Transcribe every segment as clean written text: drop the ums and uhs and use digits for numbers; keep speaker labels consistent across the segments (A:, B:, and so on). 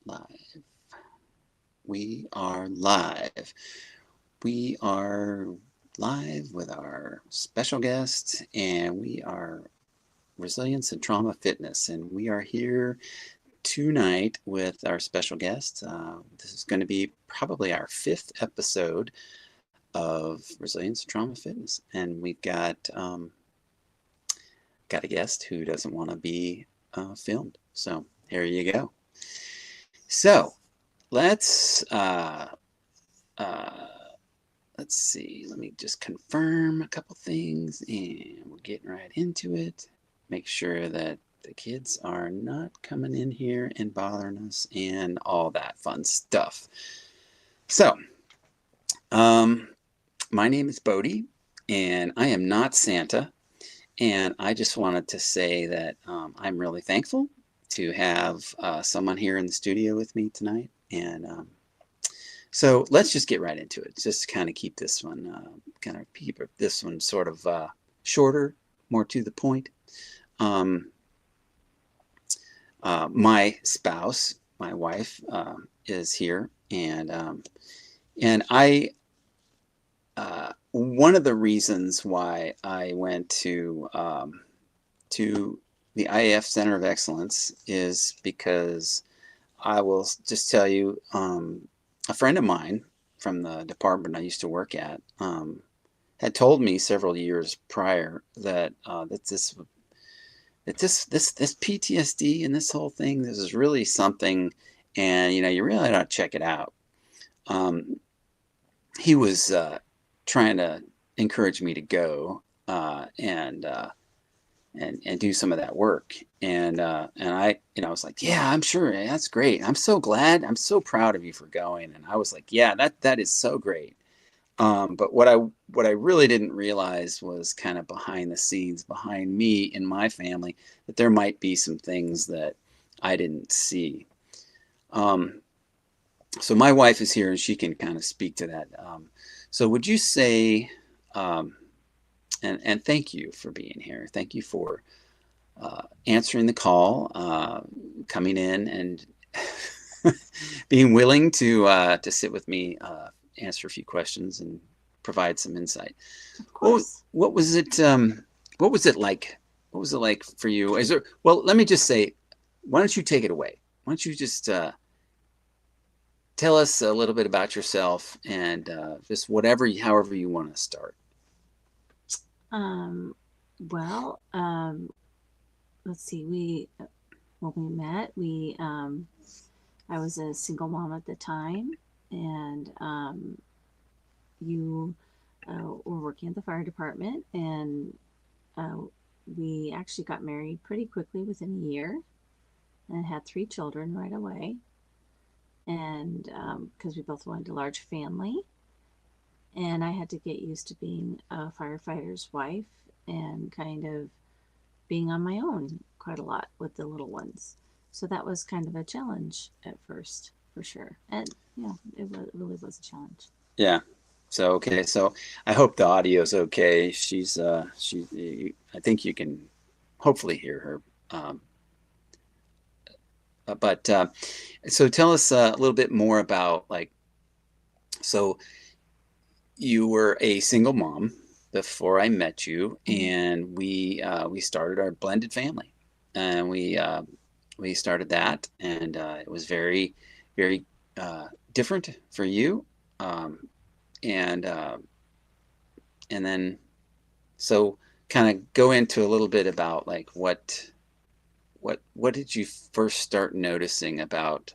A: Live. We are live. We are live with our special guest, and we are Resilience and Trauma Fitness. And we are here tonight with our special guest. This is going to be probably our fifth episode of Resilience and Trauma Fitness. And we've got a guest who doesn't want to be filmed. So here you go. So let's uh, let's see. Let me just confirm a couple things, and we're getting right into it. Make sure that the kids are not coming in here and bothering us, and all that fun stuff. So, um, my name is Bodie, and I am not Santa. And I just wanted to say that I'm really thankful to have someone here in the studio with me tonight. And so let's just get right into it. Just kind of keep this one, sort of shorter, more to the point. Um, my spouse, my wife, is here, and I. One of the reasons why I went to the IAF Center of Excellence is because I will just tell you, a friend of mine from the department I used to work at had told me several years prior that this PTSD and this whole thing, this is really something, and you really ought to check it out. Um, he was trying to encourage me to go and do some of that work. And I was like, yeah, I'm sure that's great. I'm so glad. I'm so proud of you for going. And I was like, yeah, that is so great. But what I really didn't realize was kind of behind the scenes, behind me and my family, that there might be some things that I didn't see. Um, so my wife is here and she can kind of speak to that. So would you say, um, and thank you for being here. Thank you for answering the call, coming in, and being willing to sit with me, answer a few questions, and provide some insight.
B: Of
A: What
B: course.
A: what was it? What was it like? What was it like for you? Is there? Well, let me just say, why don't you take it away? Why don't you just tell us a little bit about yourself and just however you want to start.
B: Um, well, let's see. When we met, I was a single mom at the time, and you were working at the fire department, and uh, we actually got married pretty quickly within a year, and had three children right away, and because we both wanted a large family, and I had to get used to being a firefighter's wife and kind of being on my own quite a lot with the little ones. So that was kind of a challenge at first, for sure. And yeah, it really was a challenge.
A: Yeah. So okay. So I hope the audio's okay. She. I think you can hopefully hear her. But so tell us a little bit more about like, so you were a single mom before I met you,
B: Mm-hmm.
A: and we started our blended family, and we started that, and it was very different for you, um, and and then so kind of go into a little bit about like what did you first start noticing about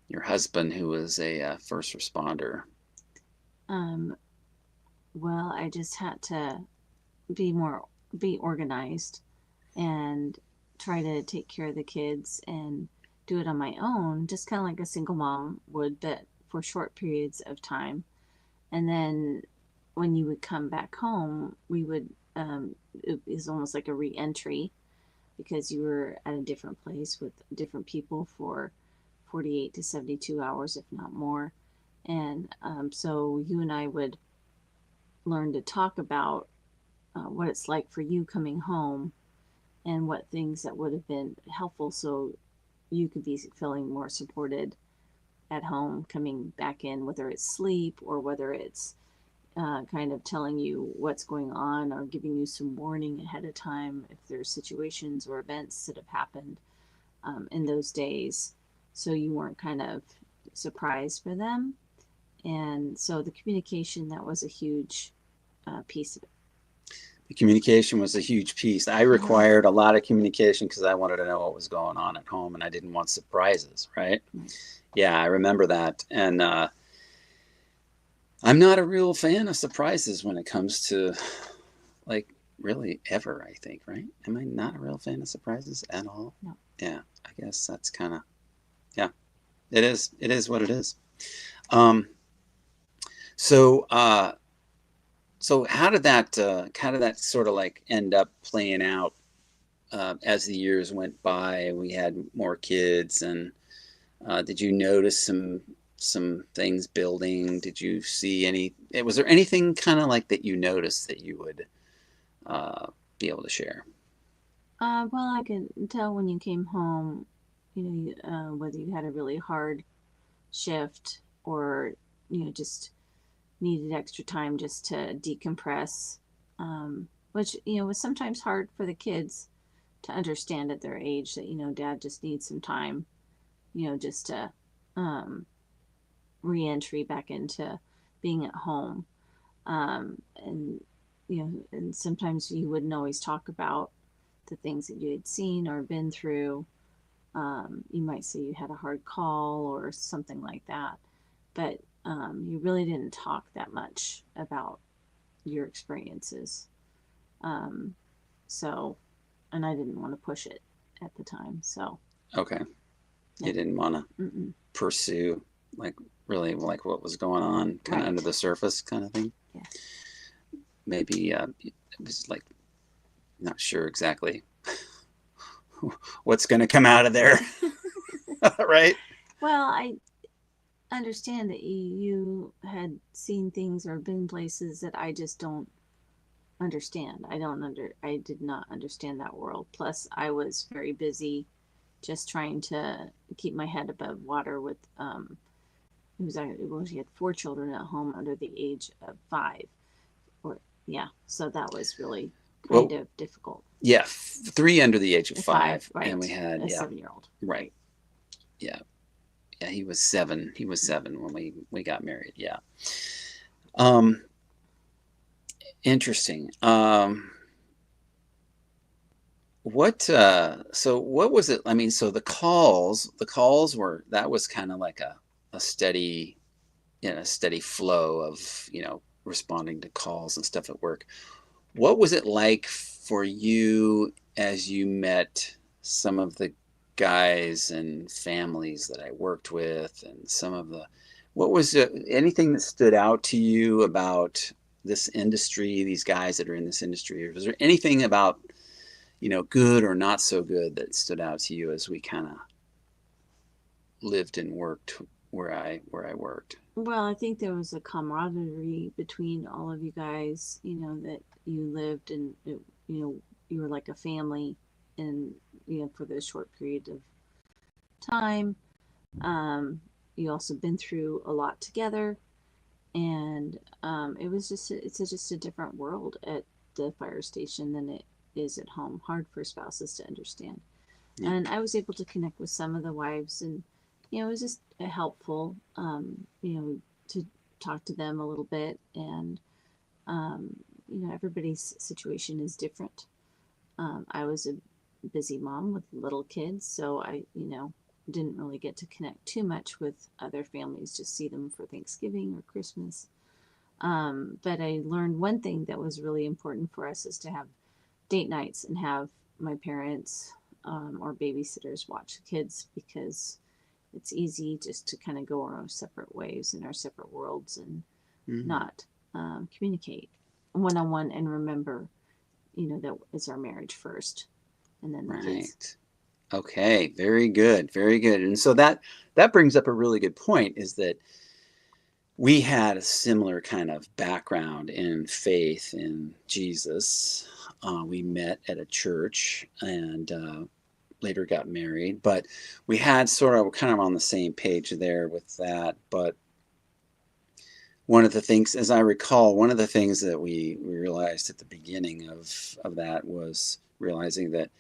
A: your husband who was a first responder.
B: Um, well, I just had to be more be organized and try to take care of the kids and do it on my own, just kind of like a single mom would, but for short periods of time. And then when you would come back home, we would it was almost like a re-entry because you were at a different place with different people for 48 to 72 hours, if not more. And so you and I would learn to talk about what it's like for you coming home and what things that would have been helpful. So you could be feeling more supported at home coming back in, whether it's sleep or whether it's kind of telling you what's going on or giving you some warning ahead of time if there's situations or events that have happened in those days. So you weren't kind of surprised for them. And so the communication, that was a huge piece of it.
A: The communication was a huge piece. I required a lot of communication because I wanted to know what was going on at home and I didn't want surprises, right? Yeah, I remember that. And I'm not a real fan of surprises when it comes to like really ever, I think, right? Am I not a real fan of surprises at all?
B: No.
A: Yeah, I guess that's kind of, yeah, it is. It is what it is. Um, so, so how did that sort of like end up playing out as the years went by? We had more kids, and did you notice some things building? Did you see any? Was there anything kind of like that you noticed that you would be able to share?
B: Well, I could tell when you came home, whether you had a really hard shift or, just needed extra time just to decompress, which, was sometimes hard for the kids to understand at their age that, dad just needs some time, just to um, re-entry back into being at home. And, and sometimes you wouldn't always talk about the things that you had seen or been through. You might say you had a hard call or something like that, but you really didn't talk that much about your experiences. Um, so, and I didn't want to push it at the time. So,
A: Okay,
B: yeah.
A: you didn't want to pursue like really like what was going on kind of under the surface kind of thing.
B: Yeah.
A: Maybe it was like not sure exactly what's going to come out of there. Right?
B: Well, I understand that you had seen things or been places that I just don't understand. I did not understand that world. Plus I was very busy just trying to keep my head above water with she had 4 children at home under the age of 5. Or yeah, so that was really kind of difficult.
A: Yeah, 3 under the age of 5,
B: right.
A: and we had
B: a 7-year-old.
A: Right. Yeah. Yeah, he was 7. He was 7 when we got married. Yeah. Interesting. So what was it? I mean, so the calls were, that was kind of like a steady, steady flow of, responding to calls and stuff at work. What was it like for you as you met some of the guys and families that I worked with, and what was it, anything that stood out to you about this industry, these guys that are in this industry? Or was there anything about, good or not so good that stood out to you as we kind of lived and worked where I worked?
B: Well, I think there was a camaraderie between all of you guys, that you lived and, you were like a family and, for this short period of time. You also been through a lot together, and it was just a different world at the fire station than it is at home. Hard for spouses to understand. Yeah. And I was able to connect with some of the wives, and it was just helpful, to talk to them a little bit. And everybody's situation is different. I was a busy mom with little kids, so I didn't really get to connect too much with other families, just see them for Thanksgiving or Christmas. But I learned one thing that was really important for us is to have date nights and have my parents or babysitters watch the kids, because it's easy just to kind of go our own separate ways in our separate worlds and not communicate one-on-one and remember, that it's our marriage first and then the kids.
A: Okay, very good, very good. And so that brings up a really good point, is that we had a similar kind of background in faith in Jesus. We met at a church, and later got married, but we had sort of kind of on the same page there with that. But one of the things, as I recall, one of the things that we realized at the beginning of that was realizing that,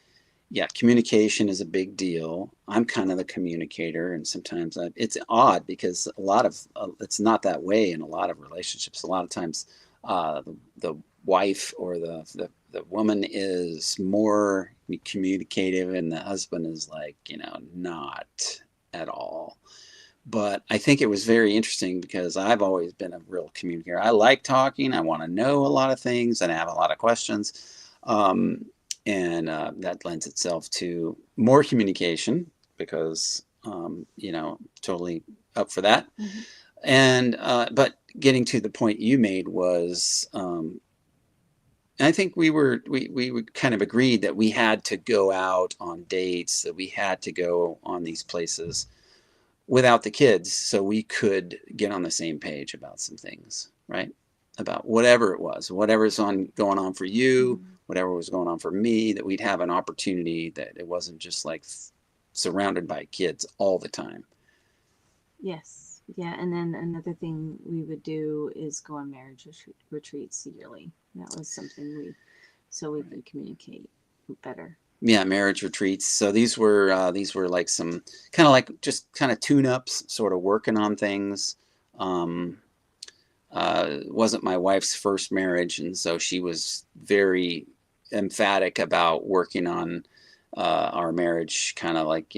A: yeah, communication is a big deal. I'm kind of the communicator, and sometimes it's odd because a lot of it's not that way in a lot of relationships. A lot of times, the wife or the woman is more communicative, and the husband is like, not at all. But I think it was very interesting because I've always been a real communicator. I like talking. I want to know a lot of things and I have a lot of questions. And that lends itself to more communication because, totally up for that.
B: Mm-hmm.
A: And, but getting to the point you made was, I think we kind of agreed that we had to go out on dates, that we had to go on these places without the kids so we could get on the same page about some things, right? About whatever it was, whatever's going on for you,
B: Mm-hmm.
A: whatever was going on for me, that we'd have an opportunity, that it wasn't just like surrounded by kids all the time.
B: Yes. Yeah. And then another thing we would do is go on marriage retreats yearly. That was something so we could communicate better.
A: Yeah, marriage retreats. So these were like some kind of like just kind of tune-ups, sort of working on things. Um, wasn't my wife's first marriage, and so she was very emphatic about working on our marriage, kind of like,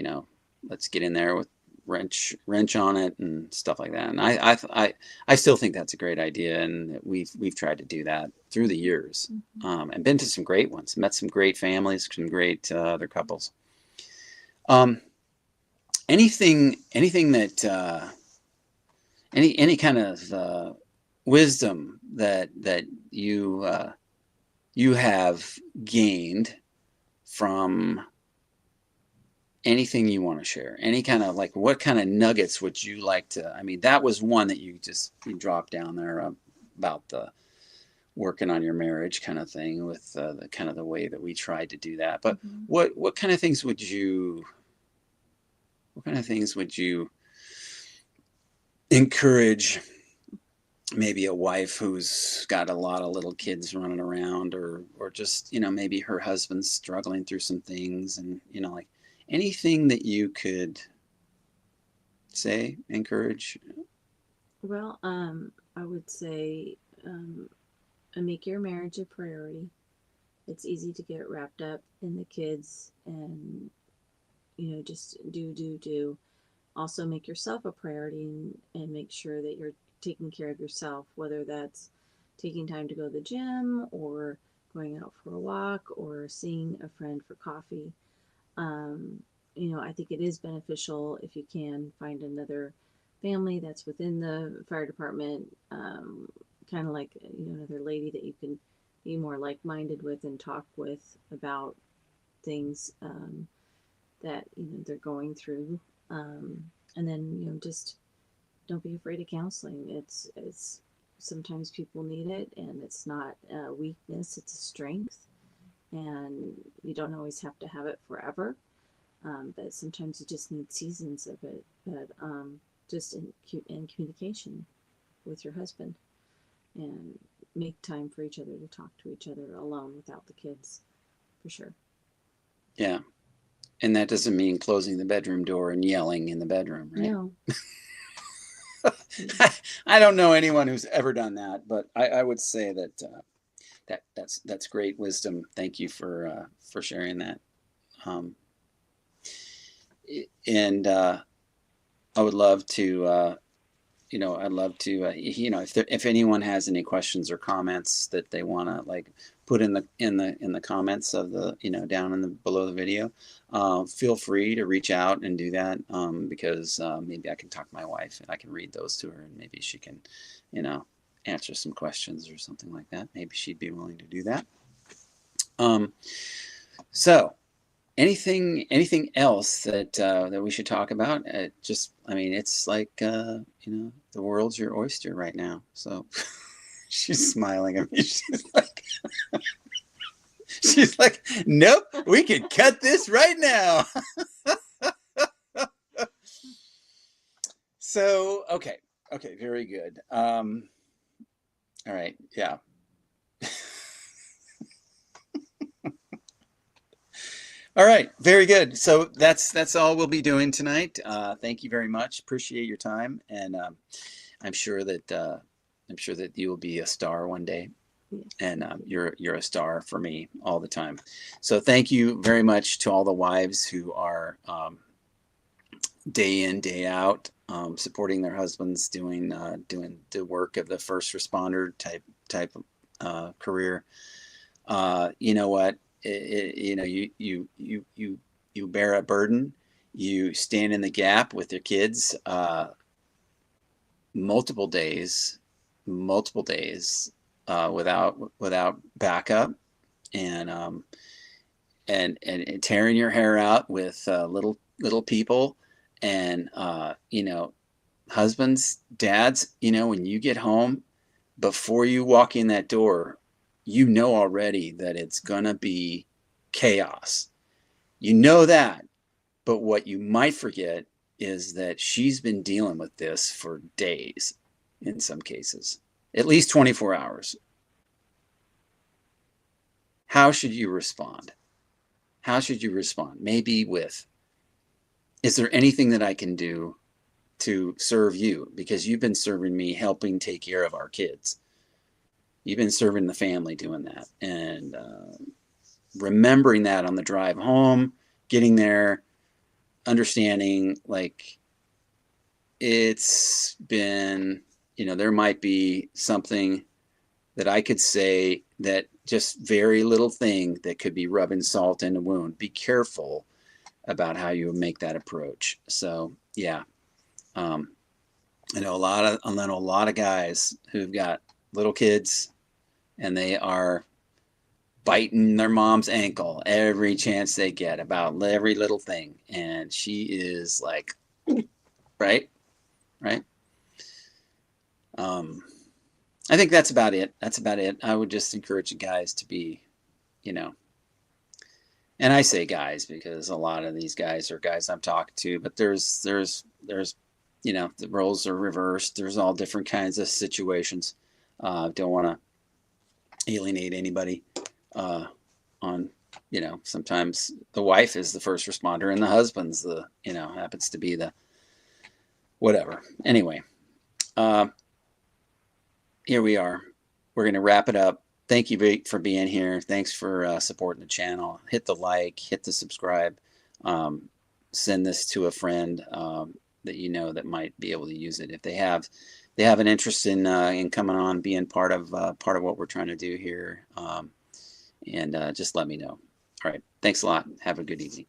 A: let's get in there with wrench on it and stuff like that. And I still think that's a great idea, and we've tried to do that through the years,
B: Mm-hmm.
A: and been to some great ones, met some great families, some great other couples. Um, anything that any kind of wisdom that you have gained from anything you want to share, any kind of, like, what kind of nuggets would you like to, I mean, that was one that you dropped down there about the working on your marriage kind of thing, with the kind of the way that we tried to do that. But
B: Mm-hmm.
A: what kind of things would you encourage maybe a wife who's got a lot of little kids running around, or just, maybe her husband's struggling through some things, and, like, anything that you could say, encourage?
B: Well, I would say, make your marriage a priority. It's easy to get wrapped up in the kids and, just do. Also, make yourself a priority, and make sure that you're taking care of yourself, whether that's taking time to go to the gym or going out for a walk or seeing a friend for coffee. Um, I think it is beneficial if you can find another family that's within the fire department, kind of like, another lady that you can be more like-minded with and talk with about things, that they're going through. And then, just don't be afraid of counseling. It's sometimes people need it, and it's not a weakness; it's a strength. And you don't always have to have it forever, but sometimes you just need seasons of it. But just in communication with your husband, and make time for each other to talk to each other alone without the kids, for sure.
A: Yeah. And that doesn't mean closing the bedroom door and yelling in the bedroom, right?
B: No.
A: I don't know anyone who's ever done that, but I would say that that's great wisdom. Thank you for sharing that. Um, and I would love to, I'd love to, if anyone has any questions or comments that they want to, like, put in the comments of the, down in the below the video, feel free to reach out and do that, because maybe I can talk to my wife and I can read those to her, and maybe she can, answer some questions or something like that. Maybe she'd be willing to do that. So anything else that we should talk about? I mean, it's like, the world's your oyster right now. So she's smiling at me. She's like, She's like, nope, we can cut this right now. So, okay. Okay. Very good. All right. Yeah. All right. Very good. So that's all we'll be doing tonight. Thank you very much. Appreciate your time. And, I'm sure that, you will be a star one day. And you're a star for me all the time. So thank you very much to all the wives who are day in, day out, supporting their husbands, doing the work of the first responder type career. You know what? You know, you bear a burden. You stand in the gap with your kids multiple days, without backup, and and tearing your hair out with little people, and you know, husbands, dads, you know, when you get home, before you walk in that door, you know already that it's gonna be chaos. You know that, but what you might forget is that she's been dealing with this for days, in some cases, at least 24 hours. How should you respond? How should you respond? Maybe with, is there anything that I can do to serve you? Because you've been serving me, helping take care of our kids. You've been serving the family doing that. And remembering that on the drive home, getting there, understanding, like, it's been, you know, there might be something that I could say, that just very little thing that could be rubbing salt in the wound. Be careful about how you make that approach. So yeah, I know a lot of guys who've got little kids, and they are biting their mom's ankle every chance they get about every little thing, and she is like, right. I think that's about it. I would just encourage you guys to be, you know, and I say guys because a lot of these guys are guys I'm talking to, but there's, you know, the roles are reversed. There's all different kinds of situations. Don't want to alienate anybody on, you know, sometimes the wife is the first responder and the husband's the, you know, happens to be the whatever. Anyway, here we are. We're going to wrap it up. Thank you for being here. Thanks for supporting the channel. Hit the like, hit the subscribe. Send this to a friend that you know that might be able to use it. If they have an interest in coming on, being part of what we're trying to do here, and just let me know. All right. Thanks a lot. Have a good evening.